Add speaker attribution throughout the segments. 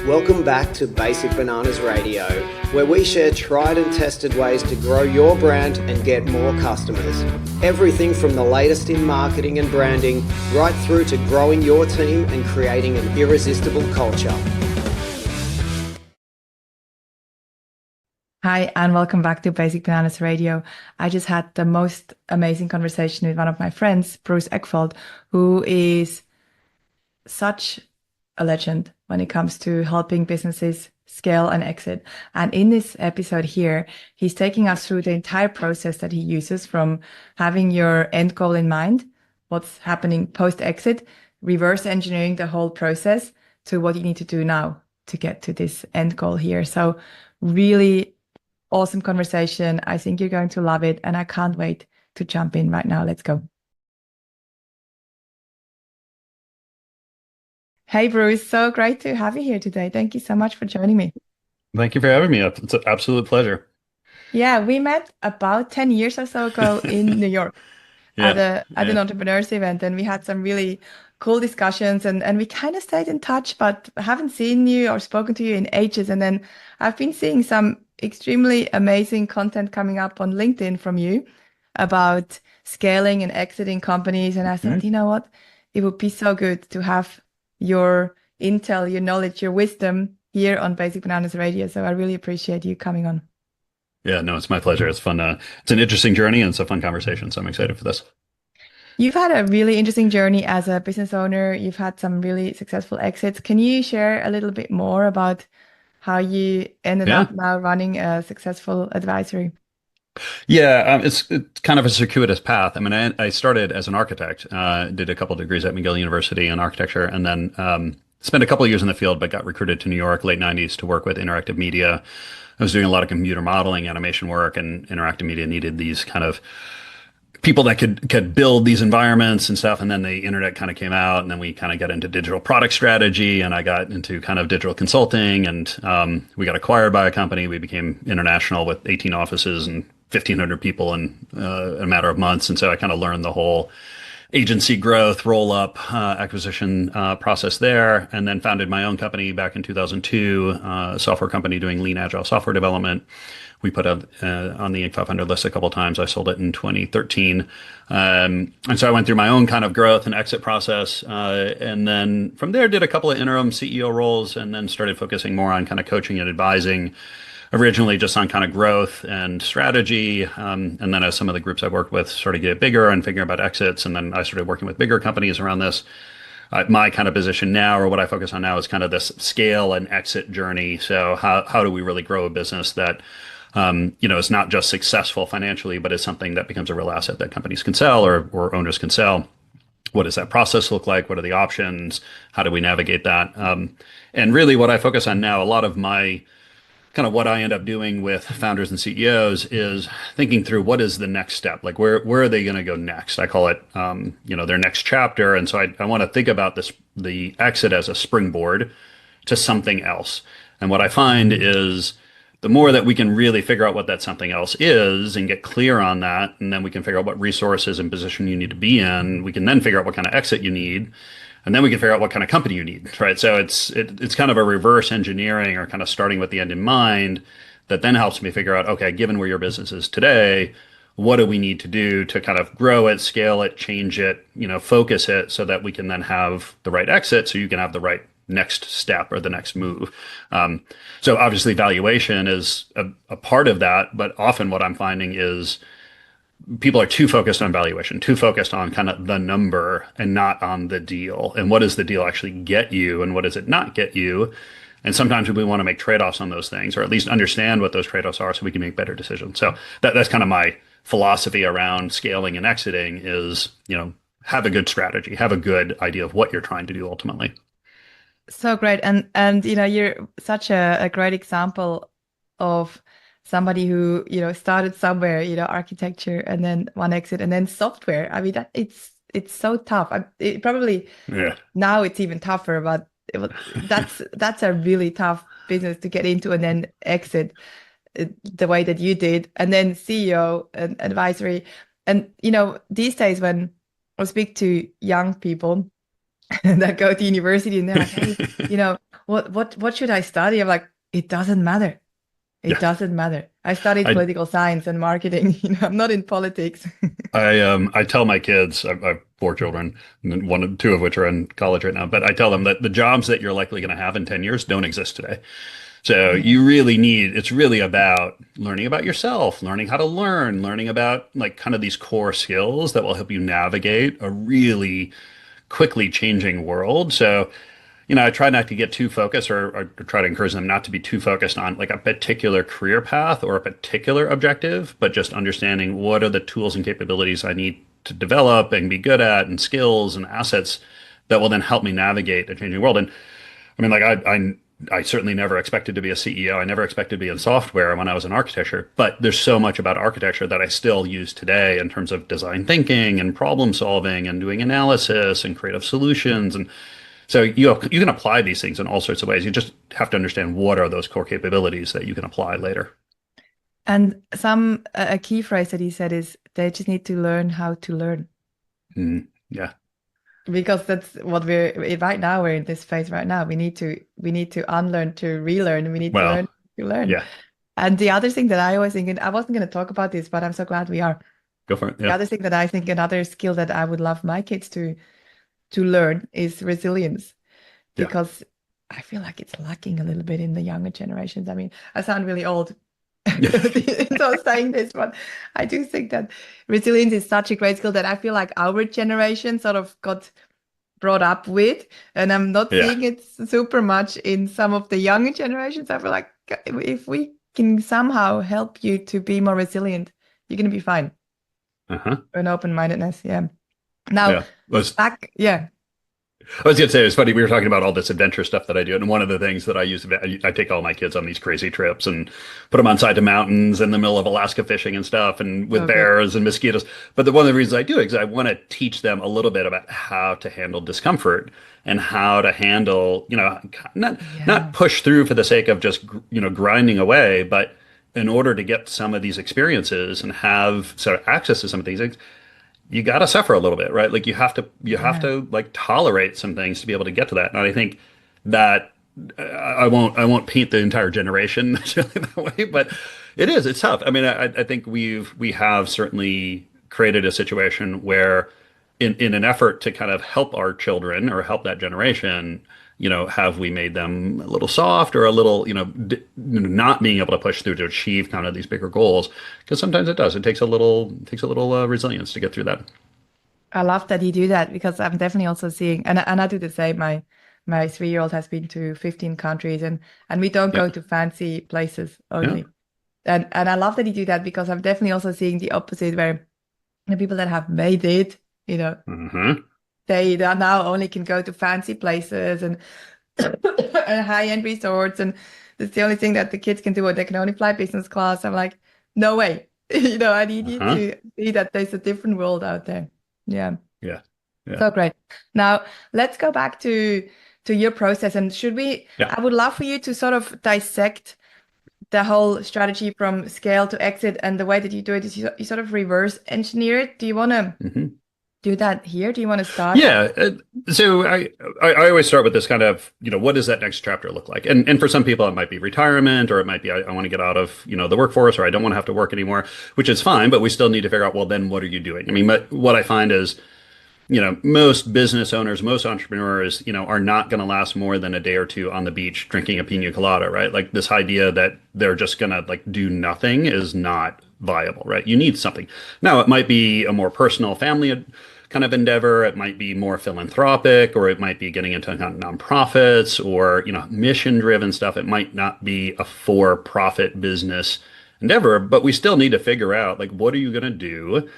Speaker 1: Welcome back to Basic Bananas Radio, where we share tried and tested ways to grow your brand and get more customers. Everything from the latest in marketing and branding, right through to growing your team and creating an irresistible culture.
Speaker 2: Hi, and welcome back to Basic Bananas Radio. I just had the most amazing conversation with one of my friends, Bruce Eckfeldt, who is such a legend when it comes to helping businesses scale and exit. And in this episode here, he's taking us through the entire process that he uses, from having your end goal in mind, what's happening post-exit, reverse engineering the whole process, to what you need to do now to get to this end goal here. So really awesome conversation. I think you're going to love it, and I can't wait to jump in right now. Let's go. Hey, Bruce, so great to have you here today. Thank you so much for joining me.
Speaker 3: Thank you for having me. It's an absolute pleasure.
Speaker 2: Yeah, we met about 10 years or so ago in New York at an entrepreneurs event, and we had some really cool discussions, and we kind of stayed in touch, but I haven't seen you or spoken to you in ages. And then I've been seeing some extremely amazing content coming up on LinkedIn from you about scaling and exiting companies. And I thought, you know what? It would be so good to have your intel, your knowledge, your wisdom here on Basic Bananas Radio. So I really appreciate you coming on.
Speaker 3: Yeah, no, it's my pleasure. It's fun. It's an interesting journey, and it's a fun conversation. So I'm excited for this.
Speaker 2: You've had a really interesting journey as a business owner. You've had some really successful exits. Can you share a little bit more about how you ended up now running a successful advisory?
Speaker 3: Yeah, it's kind of a circuitous path. I mean, I started as an architect, did a couple of degrees at McGill University in architecture, and then spent a couple of years in the field, but got recruited to New York late 90s to work with interactive media. I was doing a lot of computer modeling, animation work, and interactive media needed these kind of people that could build these environments and stuff. And then the internet kind of came out, and then we kind of got into digital product strategy, and I got into kind of digital consulting, and we got acquired by a company. We became international with 18 offices and 1,500 people in a matter of months. And so I kind of learned the whole agency growth, roll up, acquisition process there, and then founded my own company back in 2002, a software company doing lean agile software development. We put up on the Inc. 500 list a couple of times. I sold it in 2013. And so I went through my own kind of growth and exit process. And then from there, did a couple of interim CEO roles, and then started focusing more on kind of coaching and advising, originally just on kind of growth and strategy. And then as some of the groups I worked with started to get bigger and figuring about exits, and then I started working with bigger companies around this. My kind of position now, or what I focus on now, is kind of this scale and exit journey. So how do we really grow a business that is not just successful financially, but is something that becomes a real asset that companies can sell, or owners can sell? What does that process look like? What are the options? How do we navigate that? And really what I focus on now, a lot of my kind of what I end up doing with founders and CEOs is thinking through what is the next step. Like where are they going to go next? I call it, their next chapter. And so I want to think about the exit as a springboard to something else. And what I find is the more that we can really figure out what that something else is and get clear on that, and then we can figure out what resources and position you need to be in, we can then figure out what kind of exit you need. And then we can figure out what kind of company you need, right? So it's kind of a reverse engineering, or kind of starting with the end in mind, that then helps me figure out, okay, given where your business is today, what do we need to do to kind of grow it, scale it, change it, focus it, so that we can then have the right exit, so you can have the right next step or the next move. So obviously valuation is a part of that, but often what I'm finding is people are too focused on valuation, too focused on kind of the number and not on the deal. And what does the deal actually get you, and what does it not get you? And sometimes we want to make trade-offs on those things, or at least understand what those trade-offs are, so we can make better decisions. So that's kind of my philosophy around scaling and exiting is, have a good strategy, have a good idea of what you're trying to do ultimately.
Speaker 2: So great. And you're such a great example of somebody who, started somewhere, architecture, and then one exit, and then software. I mean, it's so tough. Now it's even tougher, but that's a really tough business to get into and then exit the way that you did, and then CEO and advisory. And, these days when I speak to young people that go to university, and they're like, hey, what should I study? I'm like, it doesn't matter. It
Speaker 3: Yeah.
Speaker 2: doesn't matter. I studied
Speaker 3: I
Speaker 2: political science and marketing. I'm not in politics.
Speaker 3: I tell my kids, I have four children, and two of which are in college right now, but I tell them that the jobs that you're likely going to have in 10 years don't exist today. So
Speaker 2: Yeah.
Speaker 3: it's really about learning about yourself, learning how to learn, learning about like kind of these core skills that will help you navigate a really quickly changing world. So, I try not to get too focused or try to encourage them not to be too focused on like a particular career path or a particular objective, but just understanding what are the tools and capabilities I need to develop and be good at and skills and assets that will then help me navigate a changing world. And I mean, like I certainly never expected to be a CEO. I never expected to be in software when I was in architecture, but there's so much about architecture that I still use today in terms of design thinking and problem solving and doing analysis and creative solutions. And so you can apply these things in all sorts of ways. You just have to understand what are those core capabilities that you can apply later.
Speaker 2: And a key phrase that he said is they just need to learn how to learn.
Speaker 3: Yeah.
Speaker 2: Because that's what right now. We're in this phase right now. We need to unlearn to relearn. We need to learn to learn.
Speaker 3: Yeah.
Speaker 2: And the other thing that I always think, and I wasn't going to talk about this, but I'm so glad we are.
Speaker 3: Go for it. Yeah.
Speaker 2: The other thing that I think, another skill that I would love my kids to learn is resilience, because I feel like it's lacking a little bit in the younger generations. I mean, I sound really old so saying this, but I do think that resilience is such a great skill that I feel like our generation sort of got brought up with, and I'm not seeing it super much in some of the younger generations. I feel like if we can somehow help you to be more resilient, you're going to be fine. An open-mindedness. Now,
Speaker 3: I was going to say, it's funny, we were talking about all this adventure stuff that I do. And one of the things that I use, I take all my kids on these crazy trips and put them on side to mountains in the middle of Alaska fishing and stuff and with bears and mosquitoes. But one of the reasons I do it is I want to teach them a little bit about how to handle discomfort and how to handle, not push through for the sake of just, grinding away, but in order to get some of these experiences and have sort of access to some of these things, you got to suffer a little bit, right? Like you have to like tolerate some things to be able to get to that. And I think that I won't paint the entire generation that way, but it's tough. I mean, I think we have certainly created a situation where in an effort to kind of help our children or help that generation, have we made them a little soft or a little, not being able to push through to achieve kind of these bigger goals? Because sometimes it does. It takes a little resilience to get through that.
Speaker 2: I love that you do that, because I'm definitely also seeing, and I do the same. My 3-year-old has been to 15 countries, and we don't go to fancy places only. And I love that you do that, because I'm definitely also seeing the opposite, where the people that have made it, they now only can go to fancy places and high-end resorts, and that's the only thing that the kids can do, or they can only fly business class. I'm like, no way. I need you to see that there's a different world out there. Yeah. So great. Now let's go back to your process, and I would love for you to sort of dissect the whole strategy from scale to exit, and the way that you do it is you sort of reverse engineer it. Do you want to do that here? Do you want to start?
Speaker 3: Yeah. So I always start with this kind of, what does that next chapter look like? And for some people, it might be retirement, or it might be, I want to get out of, the workforce, or I don't want to have to work anymore, which is fine, but we still need to figure out, well, then what are you doing? I mean, but what I find is, most business owners, most entrepreneurs, are not going to last more than a day or two on the beach drinking a pina colada, right? Like this idea that they're just going to like do nothing is not viable, right? You need something. Now, it might be a more personal family kind of endeavor. It might be more philanthropic, or it might be getting into nonprofits or, mission driven stuff. It might not be a for-profit business endeavor, but we still need to figure out, like, what are you going to do?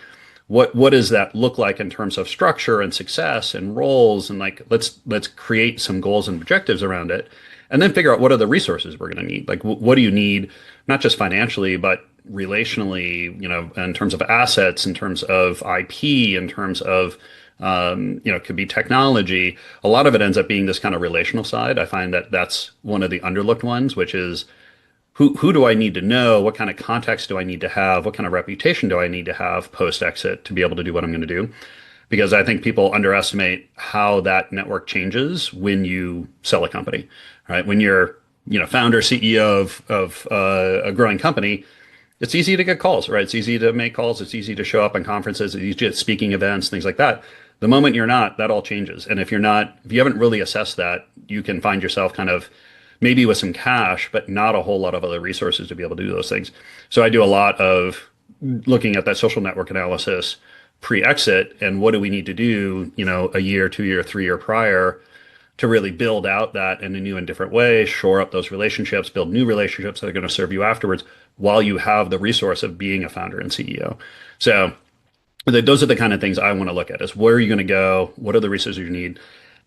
Speaker 3: What does that look like in terms of structure and success and roles? And like, let's create some goals and objectives around it, and then figure out what are the resources we're going to need. Like, what do you need, not just financially, but relationally, in terms of assets, in terms of IP, in terms of, it could be technology. A lot of it ends up being this kind of relational side. I find that that's one of the underlooked ones, which is who do I need to know? What kind of context do I need to have? What kind of reputation do I need to have post-exit to be able to do what I'm going to do? Because I think people underestimate how that network changes when you sell a company, right? When you're, founder, CEO of a growing company, it's easy to get calls, right? It's easy to make calls. It's easy to show up on conferences. It's easy at speaking events, things like that. The moment you're not, that all changes. And if you haven't really assessed that, you can find yourself kind of maybe with some cash, but not a whole lot of other resources to be able to do those things. So I do a lot of looking at that social network analysis pre-exit and what do we need to do, a year, 2 year, 3 year prior to really build out that in a new and different way, shore up those relationships, build new relationships that are going to serve you afterwards while you have the resource of being a founder and CEO. So those are the kind of things I want to look at is where are you going to go? What are the resources you need?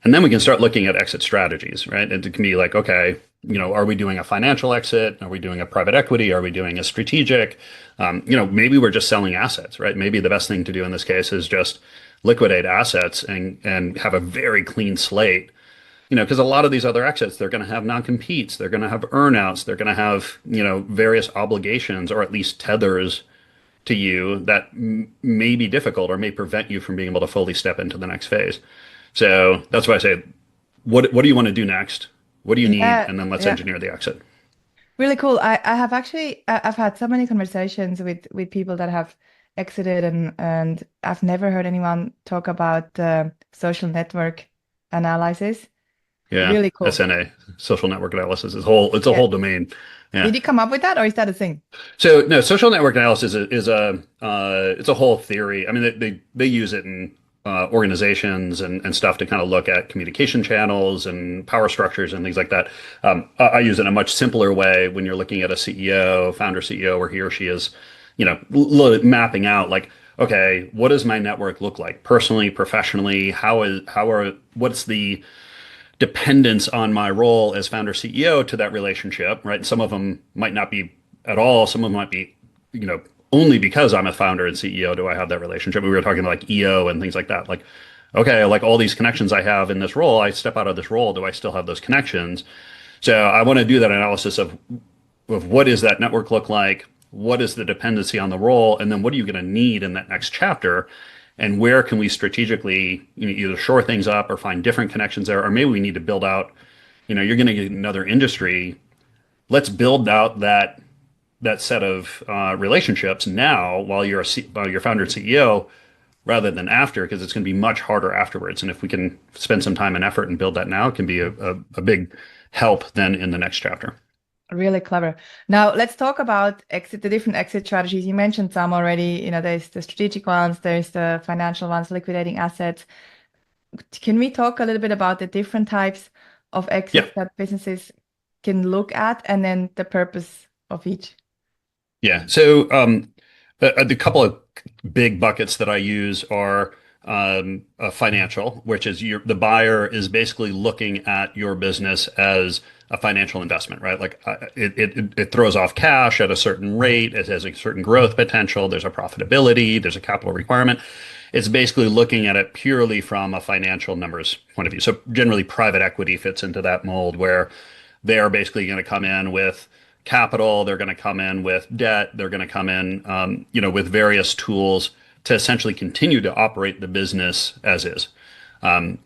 Speaker 3: And then we can start looking at exit strategies, right? And it can be like, okay, are we doing a financial exit? Are we doing a private equity? Are we doing a strategic? Maybe we're just selling assets, right? Maybe the best thing to do in this case is just liquidate assets and have a very clean slate. Because a lot of these other exits, they're going to have non-competes, they're going to have earnouts, they're going to have, various obligations or at least tethers to you that may be difficult or may prevent you from being able to fully step into the next phase. So that's why I say, what do you want to do next? What do you need? And then let's engineer the exit.
Speaker 2: Really cool. I've had so many conversations with people that have exited and I've never heard anyone talk about social network analysis.
Speaker 3: Yeah,
Speaker 2: really cool.
Speaker 3: SNA, social network analysis, it's a whole domain. Yeah.
Speaker 2: Did you come up with that, or is that a thing?
Speaker 3: So no, social network analysis is it's a whole theory. I mean, they use it in organizations and stuff to kind of look at communication channels and power structures and things like that. I use it in a much simpler way when you're looking at a CEO, founder CEO, where he or she is, mapping out like, okay, what does my network look like personally, professionally? What's the dependence on my role as founder CEO to that relationship, right? And some of them might not be at all. Some of them might be, only because I'm a founder and CEO do I have that relationship. We were talking like EO and things like that. Like, okay, like all these connections I have in this role, I step out of this role, do I still have those connections? So I want to do that analysis of what does that network look like? What is the dependency on the role? And then what are you going to need in that next chapter? And where can we strategically either shore things up or find different connections there, or maybe we need to build out, you're going to get another industry. Let's build out that set of relationships now while you're founder and CEO rather than after, because it's going to be much harder afterwards. And if we can spend some time and effort and build that now, it can be a big help then in the next chapter.
Speaker 2: Really clever. Now let's talk about the different exit strategies. You mentioned some already. There's the strategic ones, there's the financial ones, liquidating assets. Can we talk a little bit about the different types of exits that businesses can look at, and then the purpose of each?
Speaker 3: Yeah. So the couple of big buckets that I use are financial, which is the buyer is basically looking at your business as a financial investment, right? Like it throws off cash at a certain rate, it has a certain growth potential, there's a profitability, there's a capital requirement. It's basically looking at it purely from a financial numbers point of view. So generally private equity fits into that mold where they're basically going to come in with capital, they're going to come in with debt, they're going to come in with various tools to essentially continue to operate the business as is.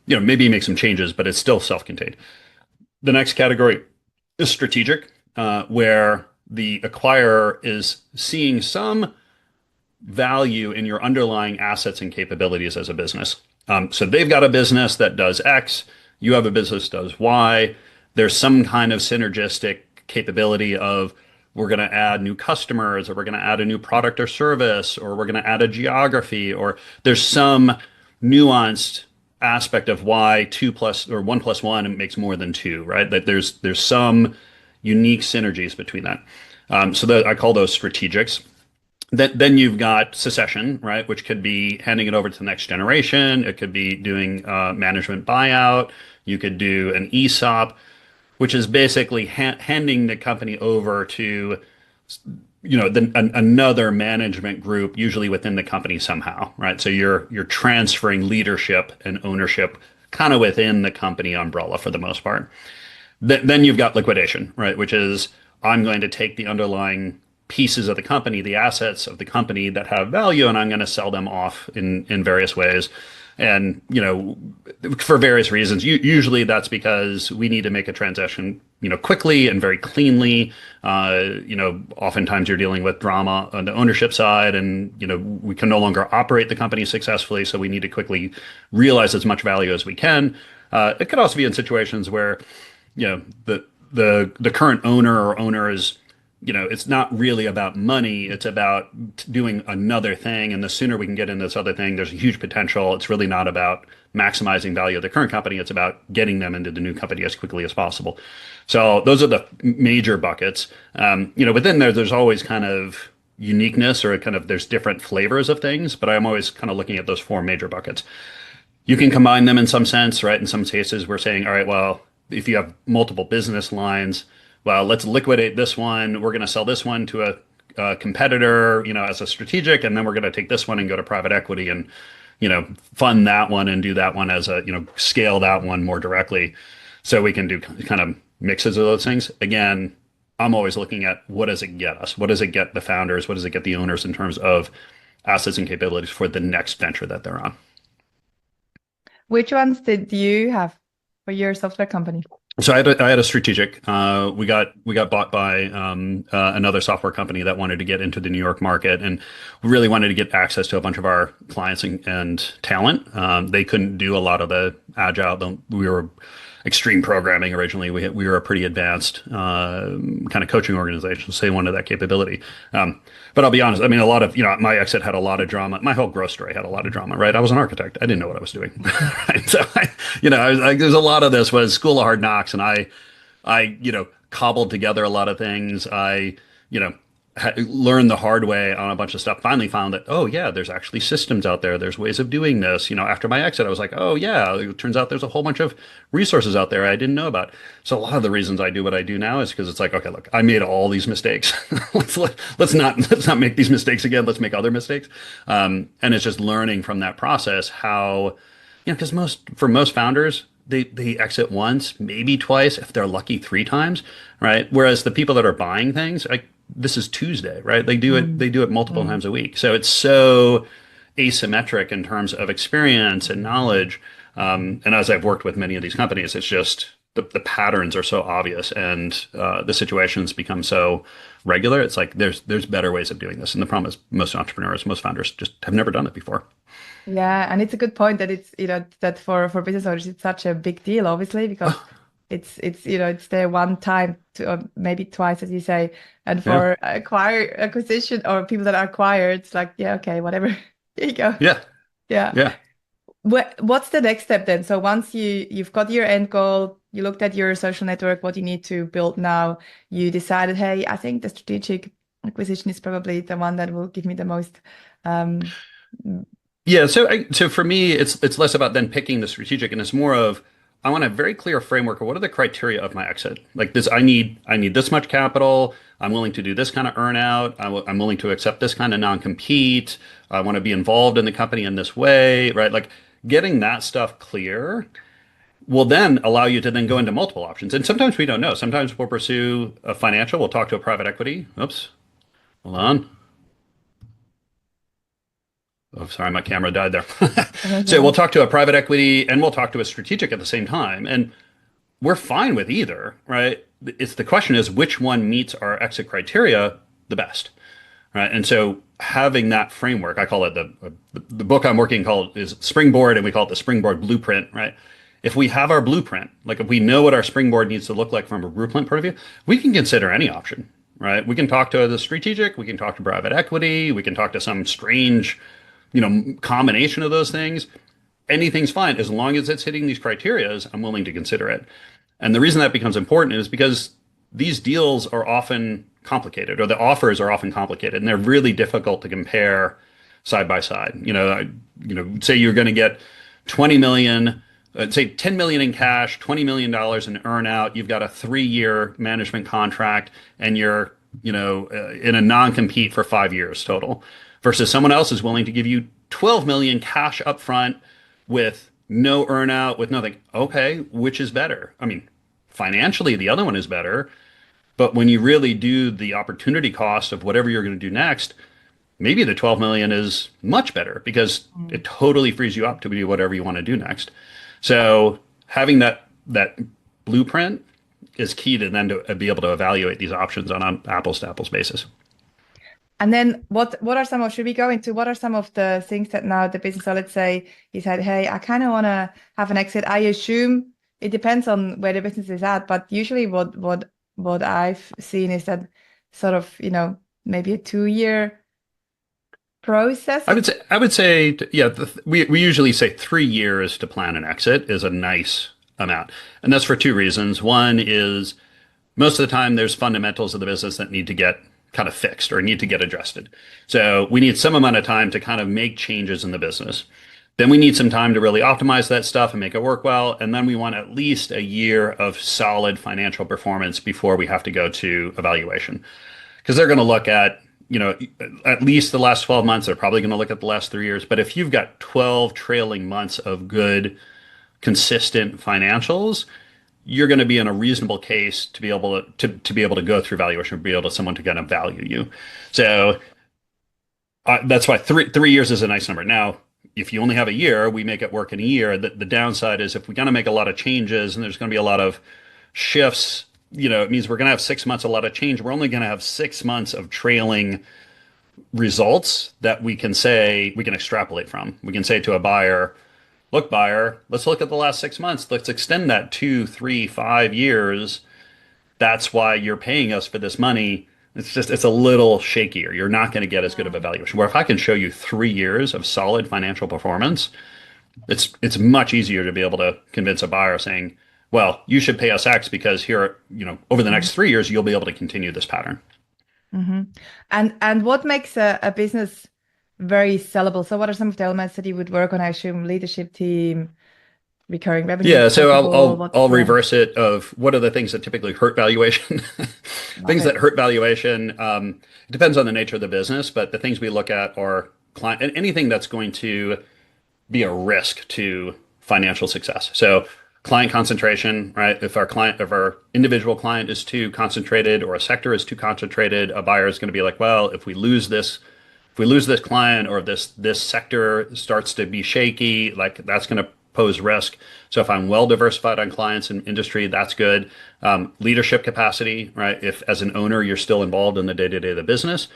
Speaker 3: Maybe make some changes, but it's still self-contained. The next category is strategic, where the acquirer is seeing some value in your underlying assets and capabilities as a business. So they've got a business that does X, you have a business that does Y. There's some kind of synergistic capability of we're going to add new customers, or we're going to add a new product or service, or we're going to add a geography, or there's some nuanced aspect of why 2 plus or 1 plus 1 makes more than 2, right? That there's some unique synergies between that. So I call those strategics. Then you've got succession, right? Which could be handing it over to the next generation. It could be doing management buyout. You could do an ESOP, which is basically handing the company over to another management group, usually within the company somehow, right? So you're transferring leadership and ownership kind of within the company umbrella for the most part. Then you've got liquidation, right? Which is I'm going to take the underlying pieces of the company, the assets of the company that have value, and I'm going to sell them off in various ways. And, for various reasons, usually that's because we need to make a transition, quickly and very cleanly. Oftentimes you're dealing with drama on the ownership side, and, we can no longer operate the company successfully. So we need to quickly realize as much value as we can. It could also be in situations where, the current owner or owners, it's not really about money. It's about doing another thing. And the sooner we can get in this other thing, there's a huge potential. It's really not about maximizing value of the current company. It's about getting them into the new company as quickly as possible. So those are the major buckets. Within there's always kind of uniqueness, or kind of there's different flavors of things, but I'm always kind of looking at those four major buckets. You can combine them in some sense, right? In some cases, we're saying, all right, well, if you have multiple business lines, well, let's liquidate this one. We're going to sell this one to a competitor, as a strategic, and then we're going to take this one and go to private equity and, fund that one and do that one as a, scale that one more directly. So we can do kind of mixes of those things. Again, I'm always looking at, what does it get us? What does it get the founders? What does it get the owners in terms of assets and capabilities for the next venture that they're on?
Speaker 2: Which ones did you have for your software company?
Speaker 3: So I had a strategic. We got bought by another software company that wanted to get into the New York market, and we really wanted to get access to a bunch of our clients and talent. They couldn't do a lot of the agile. We were extreme programming originally. We were a pretty advanced kind of coaching organization, so they wanted that capability. But I'll be honest. I mean, a lot of my exit had a lot of drama. My whole growth story had a lot of drama. Right? I was an architect. I didn't know what I was doing. Right? So there's a lot of this was school of hard knocks, and I cobbled together a lot of things. I learned the hard way on a bunch of stuff. Finally found that, oh yeah, there's actually systems out there. There's ways of doing this. After my exit, I was like, oh yeah, it turns out there's a whole bunch of resources out there I didn't know about. So a lot of the reasons I do what I do now is because it's like, okay, look, I made all these mistakes. let's not make these mistakes again. Let's make other mistakes. And it's just learning from that process how, because for most founders, they exit once, maybe twice, if they're lucky, 3 times, right? Whereas the people that are buying things, like, this is Tuesday, right? They do it multiple times a week. So it's so asymmetric in terms of experience and knowledge. And as I've worked with many of these companies, it's just the patterns are so obvious, and the situations become so regular. It's like there's better ways of doing this. And the problem is most entrepreneurs, most founders just have never done it before.
Speaker 2: Yeah, and it's a good point that it's that for business owners it's such a big deal, obviously, because it's there one time to, or maybe twice, as you say, and for acquisition or people that are acquired, it's like, yeah, okay, whatever. Here you go. Yeah. What's the next step then? So once you've got your end goal, you looked at your social network, what you need to build now, you decided, hey, I think the strategic acquisition is probably the one that will give me the most.
Speaker 3: Yeah. So for me, it's less about then picking the strategic, and it's more of, I want a very clear framework of what are the criteria of my exit. Like this, I need this much capital. I'm willing to do this kind of earnout. I'm willing to accept this kind of non-compete. I want to be involved in the company in this way, right? Like getting that stuff clear will then allow you to then go into multiple options. And sometimes we don't know. Sometimes we'll pursue a financial. We'll talk to a private equity. Oops, hold on. Oh, sorry, my camera died there. So we'll talk to a private equity and we'll talk to a strategic at the same time. And we're fine with either, right? The question is, which one meets our exit criteria the best, right? And so having that framework, I call it the book I'm working called is Springboard, and we call it the Springboard Blueprint, right? If we have our blueprint, like if we know what our springboard needs to look like from a blueprint point of view, we can consider any option, right? We can talk to the strategic, we can talk to private equity, we can talk to some strange combination of those things. Anything's fine. As long as it's hitting these criteria, I'm willing to consider it. And the reason that becomes important is because these deals are often complicated, or the offers are often complicated, and they're really difficult to compare side by side. Say you're going to get 20 million, say 10 million in cash, $20 million in earnout. You've got a 3-year management contract, and you're, in a non-compete for 5 years total. Versus someone else is willing to give you 12 million cash upfront with no earnout, with nothing. Okay, which is better? I mean, financially, the other one is better. But when you really do the opportunity cost of whatever you're going to do next, maybe the 12 million is much better because it totally frees you up to do whatever you want to do next. So having that blueprint is key to then to be able to evaluate these options on an apples to apples basis.
Speaker 2: And then what are some of, should we go into what are some of the things that now the business, so let's say he said, hey, I kind of want to have an exit. I assume it depends on where the business is at, but usually what I've seen is that sort of, maybe a 2-year process.
Speaker 3: I would say, yeah, we usually say 3 years to plan an exit is a nice amount. And that's for two reasons. One is most of the time there's fundamentals of the business that need to get kind of fixed or need to get adjusted. So we need some amount of time to kind of make changes in the business. Then we need some time to really optimize that stuff and make it work well. And then we want at least a year of solid financial performance before we have to go to evaluation. Because they're going to look at, at least the last 12 months. They're probably going to look at the last 3 years. But if you've got 12 trailing months of good, consistent financials, you're going to be in a reasonable case to be able to go through valuation, be able to someone to kind of value you. So that's why 3 years is a nice number. Now, if you only have a year, we make it work in a year. The downside is if we're going to make a lot of changes and there's going to be a lot of shifts, it means we're going to have 6 months, a lot of change. We're only going to have 6 months of trailing results that we can extrapolate from. We can say to a buyer, look, buyer, let's look at the last 6 months. Let's extend that 2, 3, 5 years. That's why you're paying us for this money. It's a little shakier. You're not going to get as good of a valuation. Where if I can show you 3 years of solid financial performance, it's much easier to be able to convince a buyer saying, well, you should pay us X because here, over the next 3 years, you'll be able to continue this pattern.
Speaker 2: Mm-hmm. And what makes a business very sellable? So what are some of the elements that you would work on? I assume leadership team, recurring revenue.
Speaker 3: Yeah, so I'll reverse it of what are the things that typically hurt valuation. Things that hurt valuation, it depends on the nature of the business, but the things we look at are client, anything that's going to be a risk to financial success. So client concentration, right? If our individual client is too concentrated or a sector is too concentrated, a buyer is going to be like, well, if we lose this client or this sector starts to be shaky, like that's going to pose risk. So if I'm well diversified on clients and industry, that's good. Leadership capacity, right? If as an owner, you're still involved in the day-to-day of the business,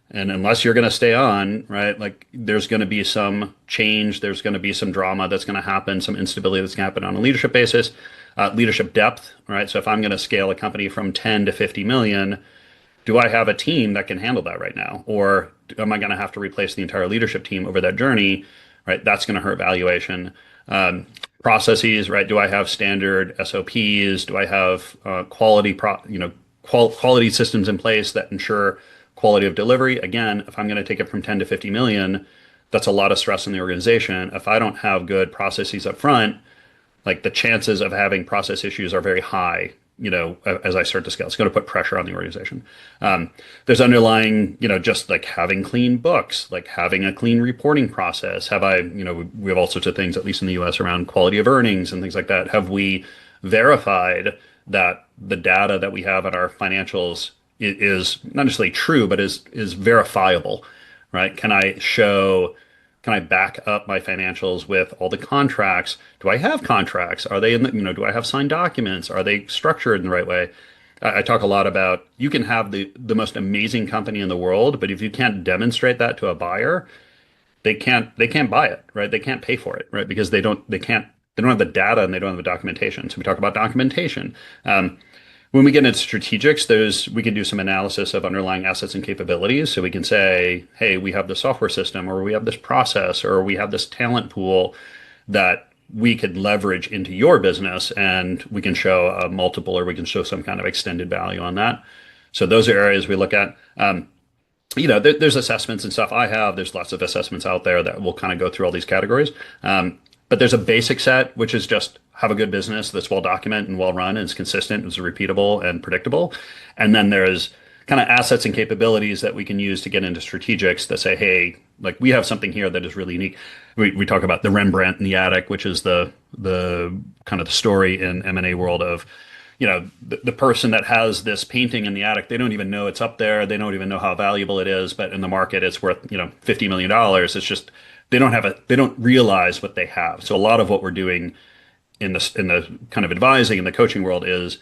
Speaker 3: and unless you're going to stay on, right, like there's going to be some change, there's going to be some drama that's going to happen, some instability that's going to happen on a leadership basis. Leadership depth, right? So if I'm going to scale a company from 10 to 50 million, do I have a team that can handle that right now? Or am I going to have to replace the entire leadership team over that journey, right? That's going to hurt valuation. Processes, right? Do I have standard SOPs? Do I have quality systems in place that ensure quality of delivery? Again, if I'm going to take it from 10 to 50 million, that's a lot of stress in the organization. If I don't have good processes up front, like the chances of having process issues are very high, as I start to scale. It's going to put pressure on the organization. There's underlying, just like having clean books, like having a clean reporting process. We have all sorts of things, at least in the US, around quality of earnings and things like that. Have we verified that the data that we have at our financials is not necessarily true, but is verifiable, right? Can I back up my financials with all the contracts? Do I have contracts? Are they do I have signed documents? Are they structured in the right way? I talk a lot about you can have the most amazing company in the world, but if you can't demonstrate that to a buyer, they can't buy it, right? They can't pay for it, right? Because they don't have the data and they don't have the documentation. So we talk about documentation. When we get into strategics, we can do some analysis of underlying assets and capabilities. So we can say, hey, we have this software system, or we have this process, or we have this talent pool that we could leverage into your business, and we can show a multiple, or we can show some kind of extended value on that. So those are areas we look at. There's assessments and stuff there's lots of assessments out there that will kind of go through all these categories. But there's a basic set, which is just have a good business that's well documented and well run and is consistent, is repeatable and predictable. And then there's kind of assets and capabilities that we can use to get into strategics that say, hey, like we have something here that is really unique. We talk about the Rembrandt in the attic, which is the kind of the story in M&A world of, the person that has this painting in the attic, they don't even know it's up there. They don't even know how valuable it is, but in the market, it's worth, $50 million. It's just, they don't realize what they have. So a lot of what we're doing in the kind of advising in the coaching world is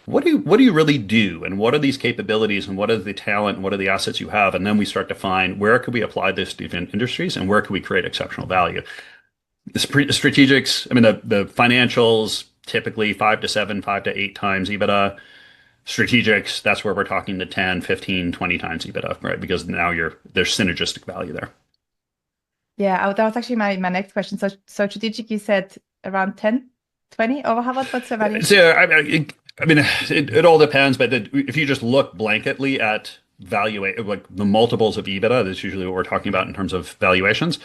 Speaker 3: what do you really do, and what are these capabilities, and what are the talent, and what are the assets you have, and then we start to find where could we apply this to different industries, and where could we create exceptional value. The strategics, I mean, the financials typically 5 to 7, 5 to 8 times EBITDA. Strategics, that's where we're talking to 10, 15, 20 times EBITDA, right? Because now there's synergistic value there.
Speaker 2: Yeah, that was actually my next question. So strategic, you said around 10, 20, or what's the valuation?
Speaker 3: So it all depends, but if you just look blanketly at like the multiples of EBITDA, that's usually what we're talking about in terms of valuations.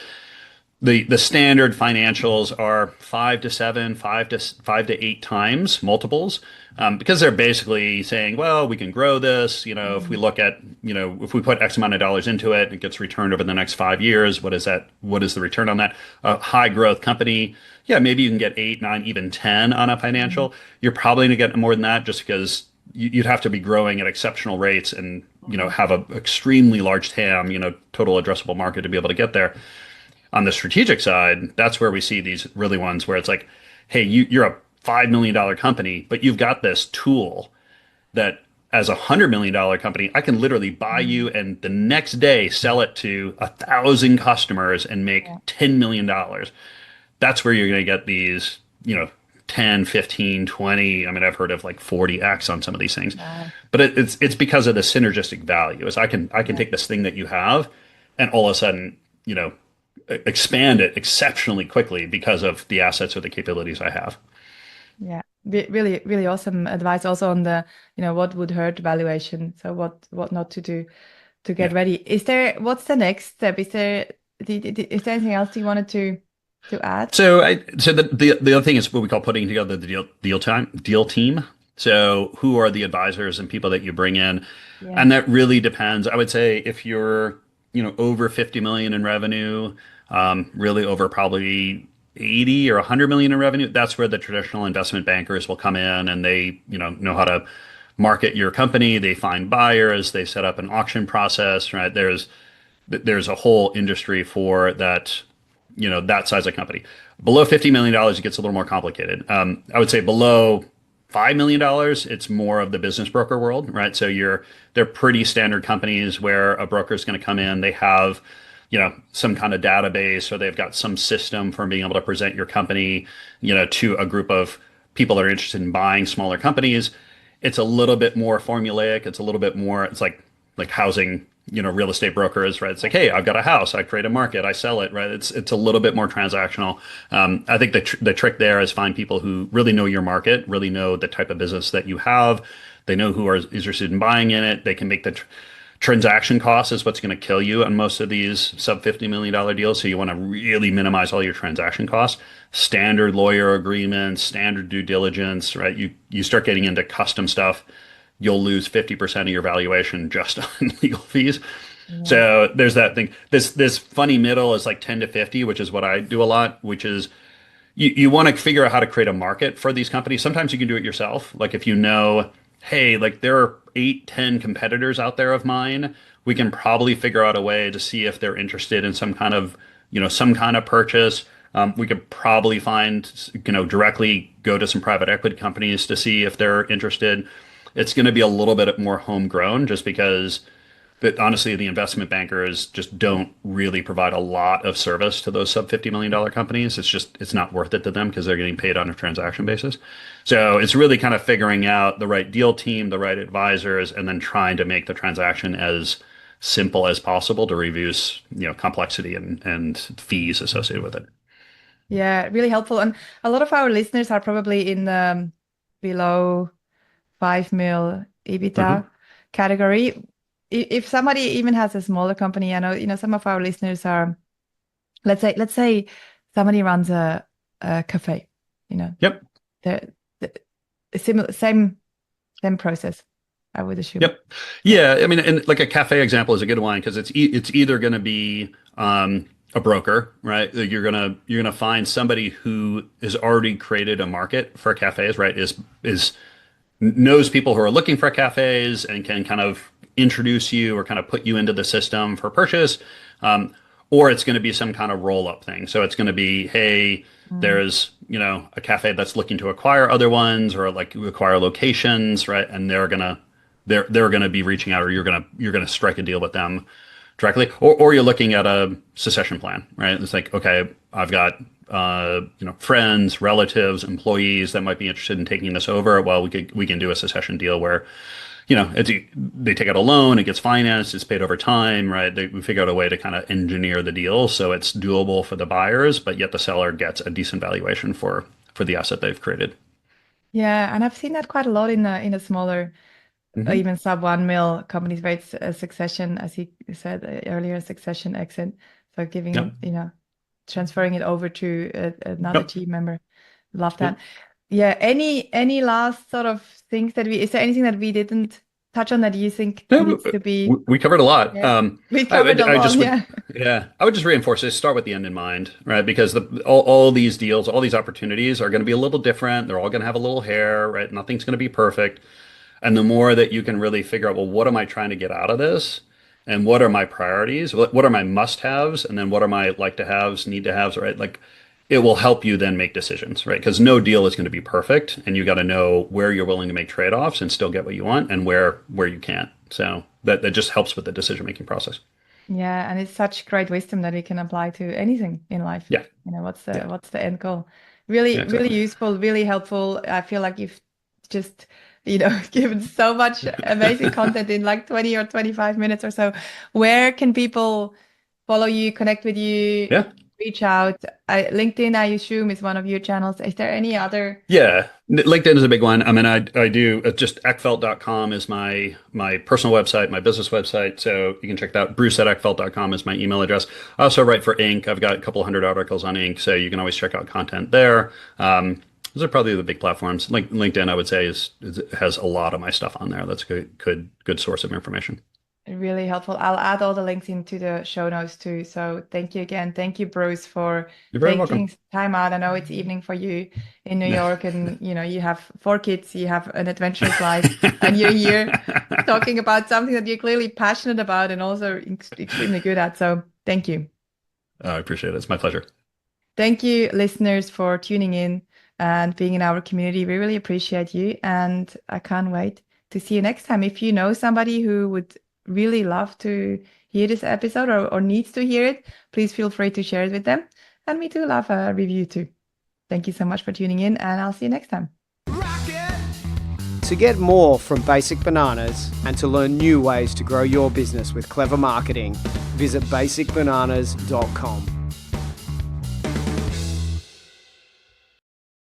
Speaker 3: The standard financials are 5 to 7, 5 to 8 times multiples, because they're basically saying, well, we can grow this. If we look at, if we put X amount of dollars into it, it gets returned over the next 5 years. What is that? What is the return on that? A high growth company, yeah, maybe you can get 8, 9, even 10 on a financial. You're probably going to get more than that, just because you'd have to be growing at exceptional rates and have an extremely large TAM, total addressable market, to be able to get there. On the strategic side, that's where we see these really ones where it's like, hey, you're a $5 million company, but you've got this tool that, as $100 million company, I can literally buy you and the next day sell it to 1,000 customers and make $10 million. That's where you're going to get these, 10, 15, 20. I mean, I've heard of like 40x on some of these things. But it's because of the synergistic value. Is I can take this thing that you have and all of a sudden, expand it exceptionally quickly because of the assets or the capabilities I have.
Speaker 2: Yeah, really, really awesome advice also on the, what would hurt valuation. So what not to do to get ready. What's the next step? Is there anything else you wanted to add?
Speaker 3: So the other thing is what we call putting together the deal team. So who are the advisors and people that you bring in? Yeah. And that really depends. I would say if you're, over 50 million in revenue, really over probably 80 or 100 million in revenue, that's where the traditional investment bankers will come in, and they, know how to market your company. They find buyers, they set up an auction process, right? There's a whole industry for that, that size of company. Below $50 million, it gets a little more complicated. I would say below $5 million, it's more of the business broker world, right? So they're pretty standard companies where a broker is going to come in. They have, some kind of database, or they've got some system for being able to present your company, to a group of people that are interested in buying smaller companies. It's a little bit more formulaic. It's a little bit more, it's like housing, real estate brokers, right? It's like, hey, I've got a house, I create a market, I sell it, right? It's a little bit more transactional. I think the trick there is find people who really know your market, really know the type of business that you have. They know who is interested in buying in it. They can make the transaction cost is what's going to kill you on most of these sub $50 million deals. So you want to really minimize all your transaction costs. Standard lawyer agreements, standard due diligence, right? You start getting into custom stuff, you'll lose 50% of your valuation just on legal fees. Yeah. So there's that thing. This funny middle is like 10 to 50, which is what I do a lot, which is you want to figure out how to create a market for these companies. Sometimes you can do it yourself. Like if hey, like there are 8, 10 competitors out there of mine, we can probably figure out a way to see if they're interested in some kind of purchase. We could probably find, directly go to some private equity companies to see if they're interested. It's going to be a little bit more homegrown, just because, but honestly, the investment bankers just don't really provide a lot of service to those sub $50 million companies. It's not worth it to them because they're getting paid on a transaction basis. So it's really kind of figuring out the right deal team, the right advisors, and then trying to make the transaction as simple as possible to reduce, complexity and fees associated with it.
Speaker 2: Yeah, really helpful. And a lot of our listeners are probably in the below 5 mil EBITDA category. If somebody even has a smaller company, I know, some of our listeners are, let's say somebody runs a cafe,
Speaker 3: Yep.
Speaker 2: The similar, same process, I would assume.
Speaker 3: Yep. Yeah. I mean, and like a cafe example is a good one, because it's either going to be a broker, right? You're gonna find somebody who has already created a market for cafes, right? Is knows people who are looking for cafes and can kind of introduce you or kind of put you into the system for purchase. Or it's going to be some kind of roll up thing. So it's going to be, hey, there's, a cafe that's looking to acquire other ones or like acquire locations, right? And they're going to be reaching out, or you're going to strike a deal with them directly, or you're looking at a succession plan, right? It's like, okay, I've got friends, relatives, employees that might be interested in taking this over. Well, we can do a succession deal where, they take out a loan, it gets financed, it's paid over time, right? We figure out a way to kind of engineer the deal so it's doable for the buyers, but yet the seller gets a decent valuation for the asset they've created.
Speaker 2: Yeah, and I've seen that quite a lot in the smaller, or even sub 1 mil companies where it's a succession, as you said earlier, a succession exit. So giving, transferring it over to another team member. Love that. Yeah. Any last sort of things is there anything that we didn't touch on that you think needs to be?
Speaker 3: We covered a lot.
Speaker 2: Yeah. We covered a lot.
Speaker 3: I would just reinforce this. Start with the end in mind, right? Because all these deals, all these opportunities are going to be a little different. They're all going to have a little hair, right? Nothing's going to be perfect. And the more that you can really figure out, well, what am I trying to get out of this? And what are my priorities? What are my must-haves? And then what are my like-to-haves, need-to-haves, right? Like, it will help you then make decisions, right? Because no deal is going to be perfect, and you got to know where you're willing to make trade-offs and still get what you want, and where you can't. So that just helps with the decision-making process.
Speaker 2: Yeah, and it's such great wisdom that we can apply to anything in life.
Speaker 3: Yeah.
Speaker 2: What's the end goal? Really, really useful, really helpful. I feel like you've just given so much amazing content in like 20 or 25 minutes or so. Where can people follow you, connect with you?
Speaker 3: Yeah.
Speaker 2: Reach out. LinkedIn, I assume, is one of your channels. Is there any other?
Speaker 3: Yeah, LinkedIn is a big one. I mean, I do just eckfeldt.com is my personal website, my business website. So you can check that out. Bruce@eckfeldt.com is my email address. I also write for Inc. I've got a couple hundred articles on Inc. So you can always check out content there. Those are probably the big platforms. Like LinkedIn, I would say has a lot of my stuff on there. That's a good source of information.
Speaker 2: Really helpful. I'll add all the links into the show notes too. So thank you again. Thank you, Bruce, for taking time out. I know it's evening for you in New York, and you have 4 kids, you have an adventurous life, and you're here talking about something that you're clearly passionate about and also extremely good at. So thank you.
Speaker 3: I appreciate it. It's my pleasure.
Speaker 2: Thank you, listeners, for tuning in and being in our community. We really appreciate you, and I can't wait to see you next time. If you know somebody who would really love to hear this episode or needs to hear it, please feel free to share it with them. And we do love a review too. Thank you so much for tuning in, and I'll see you next time.
Speaker 1: To get more from Basic Bananas and to learn new ways to grow your business with clever marketing, visit basicbananas.com.